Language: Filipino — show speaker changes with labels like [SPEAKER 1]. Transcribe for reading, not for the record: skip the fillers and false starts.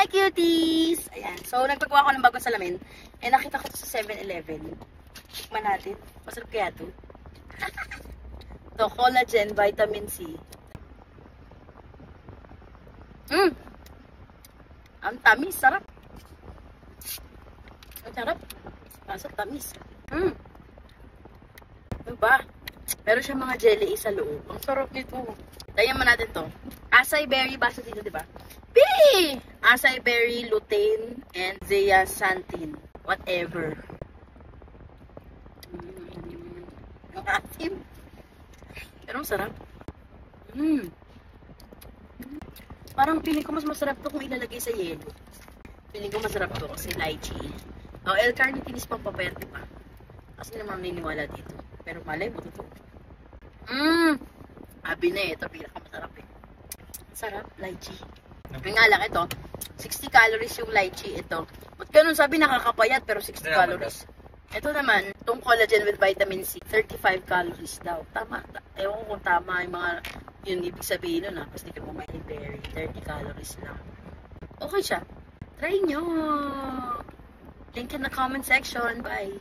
[SPEAKER 1] Hi, cuties! Ayan. So, nagpagawa ko ng bagong salamin. Eh, nakita ko ito sa 7-Eleven. Tikman natin. Masarap kaya ito. Ito, collagen, vitamin C. Ang tamis, sarap. Ang sarap. Masarap, tamis. Ano ba? Meron siya mga jelly sa loob. Ang sarap nito. Tayan mo natin to. Acai berry, basta dito, di ba? Acai berry, lutein, and zeaxanthin. Whatever. Ang asim. Pero ang sarap. Parang feeling ko mas masarap to kung ilalagay sa yelo. Feeling ko masarap to kasi lychee. Oh, L-carnitine is pampapayat, diba? Kasi naman naniniwala dito. Pero malay mo, totoo. Abi na eh. Ito pinakamasarap eh. Sarap, lychee. Yung nga lang, ito, 60 calories yung lychee. Ito. Ba't ganun sabi nakakapayat pero 60 calories? Ito naman, itong collagen with vitamin C, 35 calories daw. Tama. Ewan ko kung tama yung mga, yun ibig sabihin nun kasi di ka pumain berry, 30 calories lang. Okay siya. Try nyo! Link in the comment section. Bye!